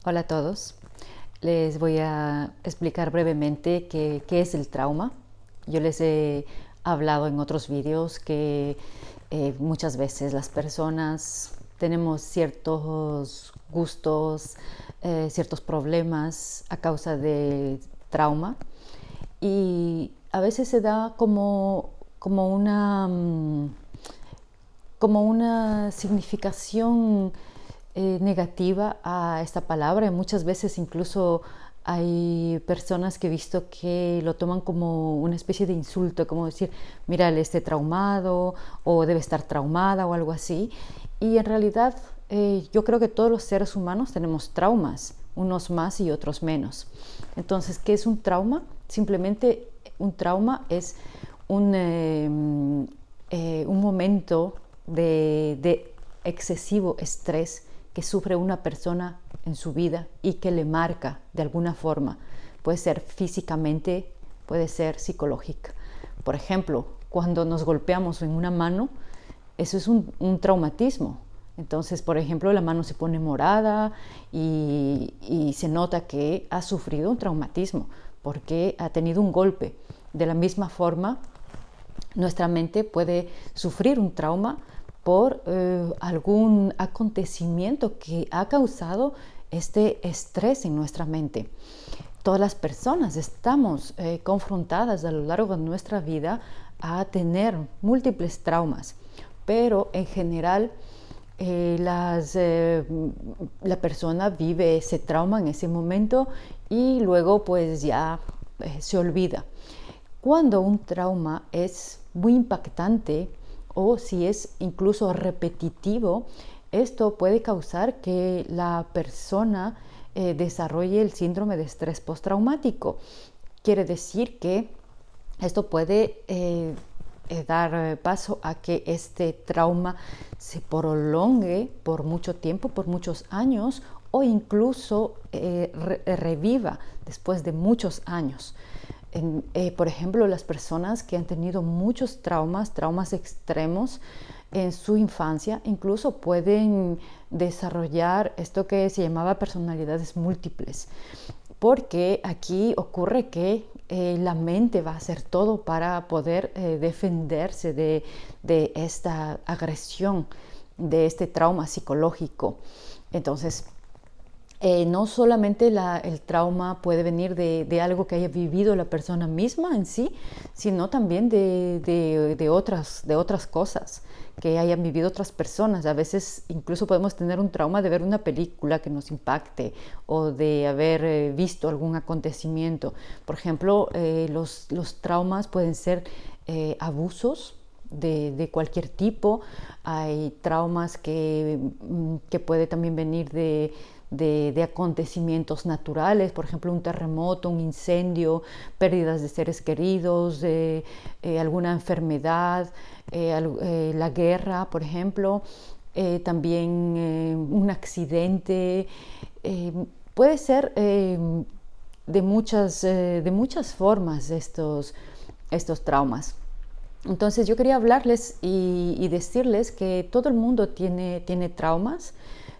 Hola a todos. Les voy a explicar brevemente qué es el trauma. Yo les he hablado en otros vídeos que muchas veces las personas tenemos ciertos gustos, ciertos problemas a causa de trauma y a veces se da como una significación negativa a esta palabra. Y muchas veces incluso hay personas que he visto que lo toman como una especie de insulto, como decir, mira, él esté traumado o debe estar traumada o algo así. Y en realidad yo creo que todos los seres humanos tenemos traumas, unos más y otros menos. Entonces, ¿qué es un trauma? Simplemente un trauma es un momento de excesivo estrés que sufre una persona en su vida y que le marca de alguna forma. Puede ser físicamente, puede ser psicológica. Por ejemplo, cuando nos golpeamos en una mano, eso es un traumatismo. Entonces, por ejemplo, la mano se pone morada y se nota que ha sufrido un traumatismo porque ha tenido un golpe. De la misma forma, nuestra mente puede sufrir un trauma por algún acontecimiento que ha causado este estrés en nuestra mente. Todas las personas estamos confrontadas a lo largo de nuestra vida a tener múltiples traumas, pero en general la persona vive ese trauma en ese momento y luego pues ya se olvida. Cuando un trauma es muy impactante o si es incluso repetitivo, esto puede causar que la persona desarrolle el síndrome de estrés postraumático. Quiere decir que esto puede dar paso a que este trauma se prolongue por mucho tiempo, por muchos años, o incluso reviva después de muchos años. Por ejemplo, las personas que han tenido muchos traumas extremos en su infancia, incluso pueden desarrollar esto que se llamaba personalidades múltiples, porque aquí ocurre que la mente va a hacer todo para poder defenderse de esta agresión, de este trauma psicológico. Entonces, no solamente el trauma puede venir de algo que haya vivido la persona misma en sí, sino también de otras cosas que hayan vivido otras personas. A veces incluso podemos tener un trauma de ver una película que nos impacte o de haber visto algún acontecimiento. Por ejemplo, los traumas pueden ser abusos de cualquier tipo. Hay traumas que puede también venir de acontecimientos naturales, por ejemplo, un terremoto, un incendio, pérdidas de seres queridos, alguna enfermedad, la guerra, por ejemplo, también un accidente. Puede ser de muchas formas estos traumas. Entonces yo quería hablarles y decirles que todo el mundo tiene traumas,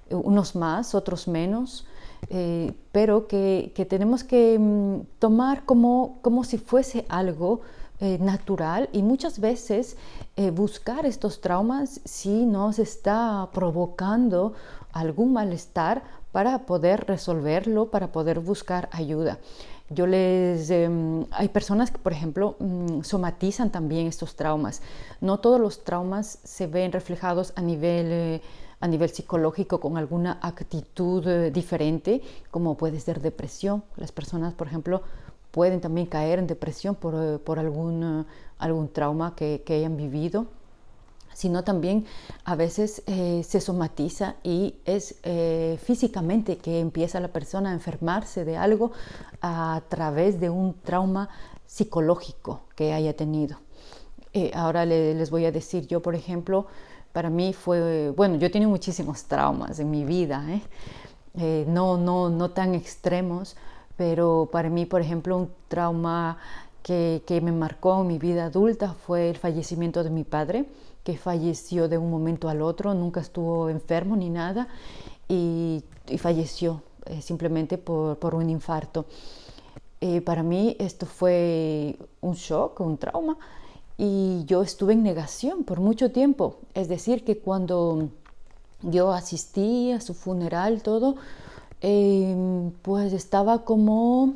unos más, otros menos, pero que tenemos que tomar como si fuese algo natural y muchas veces buscar estos traumas si nos está provocando algún malestar para poder resolverlo, para poder buscar ayuda. Hay personas que, por ejemplo, somatizan también estos traumas. No todos los traumas se ven reflejados a nivel psicológico con alguna actitud diferente, como puede ser depresión. Las personas, por ejemplo, pueden también caer en depresión por algún trauma que hayan vivido, sino también a veces se somatiza y es físicamente que empieza la persona a enfermarse de algo a través de un trauma psicológico que haya tenido. Ahora les voy a decir, yo por ejemplo, para mí bueno, yo he tenido muchísimos traumas en mi vida, no tan extremos, pero para mí, por ejemplo, un trauma que me marcó en mi vida adulta fue el fallecimiento de mi padre, que falleció de un momento al otro, nunca estuvo enfermo ni nada y falleció simplemente por un infarto. Para mí esto fue un shock, un trauma, y yo estuve en negación por mucho tiempo. Es decir, que cuando yo asistí a su funeral, todo, pues estaba como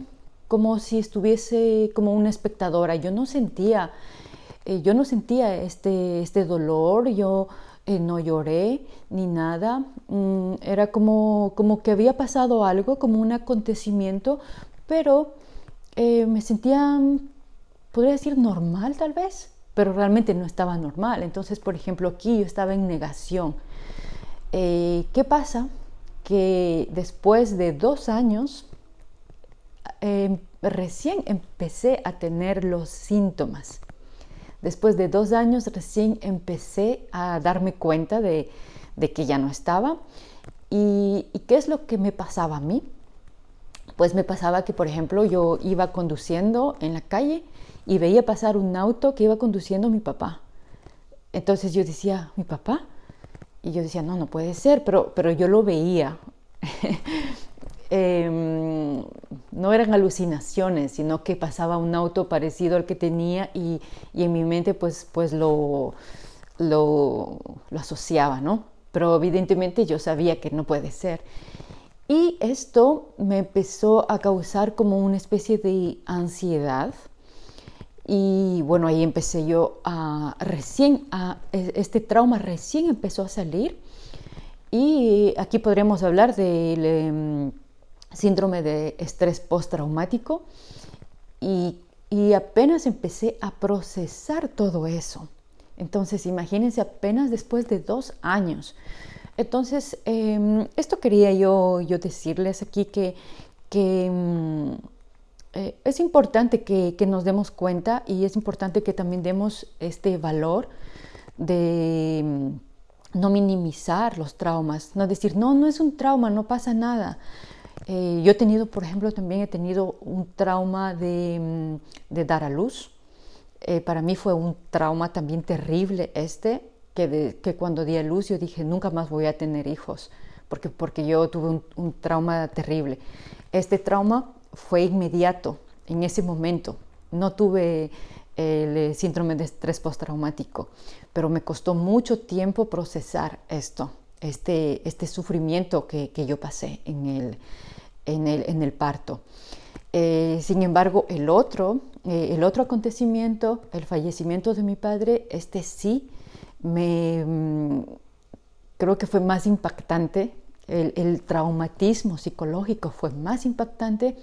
si estuviese como una espectadora. Yo no sentía este dolor, yo no lloré ni nada. Era como que había pasado algo, como un acontecimiento, pero me sentía, podría decir, normal tal vez, pero realmente no estaba normal. Entonces, por ejemplo, aquí yo estaba en negación. ¿Qué pasa? Que después de 2 años, recién empecé a tener los síntomas. Después de 2 años recién empecé a darme cuenta de que ya no estaba. ¿Y qué es lo que me pasaba a mí? Pues me pasaba que, por ejemplo, yo iba conduciendo en la calle y veía pasar un auto que iba conduciendo mi papá. Entonces yo decía, ¿mi papá? Y yo decía, no puede ser, pero yo lo veía. No eran alucinaciones, sino que pasaba un auto parecido al que tenía y en mi mente pues lo asociaba, ¿no? Pero evidentemente yo sabía que no puede ser. Y esto me empezó a causar como una especie de ansiedad. Y bueno, ahí empecé yo este trauma recién empezó a salir. Y aquí podríamos hablar del síndrome de estrés postraumático. Y apenas empecé a procesar todo eso. Entonces, imagínense, apenas después de 2 años. Entonces, esto quería yo decirles aquí que es importante que nos demos cuenta y es importante que también demos este valor de no minimizar los traumas, no decir, no es un trauma, no pasa nada. Yo he tenido, por ejemplo, también he tenido un trauma de dar a luz. Para mí fue un trauma también terrible que cuando di a luz yo dije, nunca más voy a tener hijos, porque yo tuve un trauma terrible. Este trauma fue inmediato, en ese momento. No tuve el síndrome de estrés postraumático, pero me costó mucho tiempo procesar este sufrimiento que yo pasé en el parto. Sin embargo, el otro acontecimiento, el fallecimiento de mi padre, sí creo que fue más impactante. El traumatismo psicológico fue más impactante,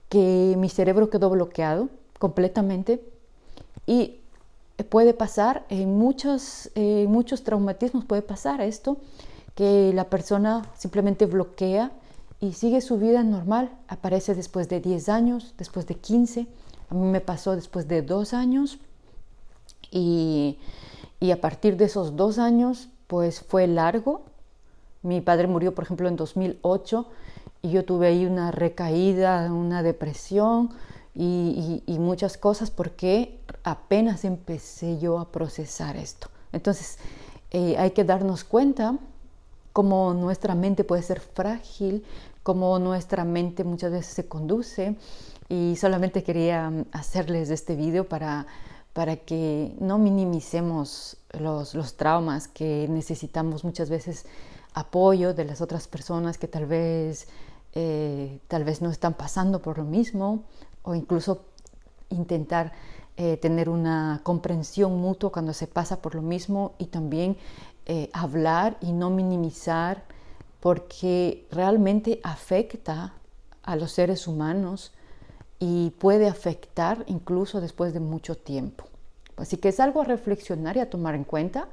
que mi cerebro quedó bloqueado completamente. Y puede pasar en muchos traumatismos, puede pasar esto, que la persona simplemente bloquea y sigue su vida normal. Aparece después de 10 años, después de 15. A mí me pasó después de 2 años. Y a partir de esos 2 años, pues fue largo. Mi padre murió, por ejemplo, en 2008 y yo tuve ahí una recaída, una depresión y muchas cosas porque apenas empecé yo a procesar esto. Entonces, hay que darnos cuenta cómo nuestra mente puede ser frágil, cómo nuestra mente muchas veces se conduce. Y solamente quería hacerles este video para que no minimicemos los traumas, que necesitamos muchas veces apoyo de las otras personas que tal vez no están pasando por lo mismo, o incluso intentar tener una comprensión mutua cuando se pasa por lo mismo, y también hablar y no minimizar, porque realmente afecta a los seres humanos y puede afectar incluso después de mucho tiempo. Así que es algo a reflexionar y a tomar en cuenta,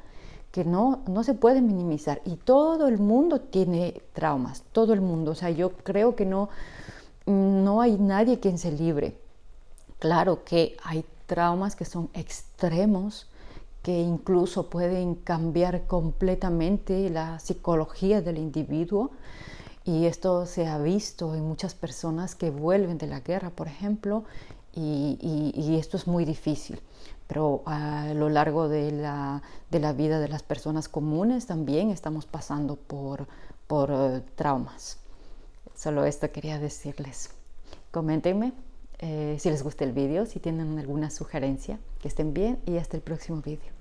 que no se puede minimizar. Y todo el mundo tiene traumas, todo el mundo. O sea, yo creo que no hay nadie quien se libre. Claro que hay traumas que son extremos, que incluso pueden cambiar completamente la psicología del individuo. Y esto se ha visto en muchas personas que vuelven de la guerra, por ejemplo, y esto es muy difícil. Pero a lo largo de la vida de las personas comunes también estamos pasando por traumas. Solo esto quería decirles. Coméntenme si les gusta el vídeo, si tienen alguna sugerencia. Que estén bien y hasta el próximo vídeo.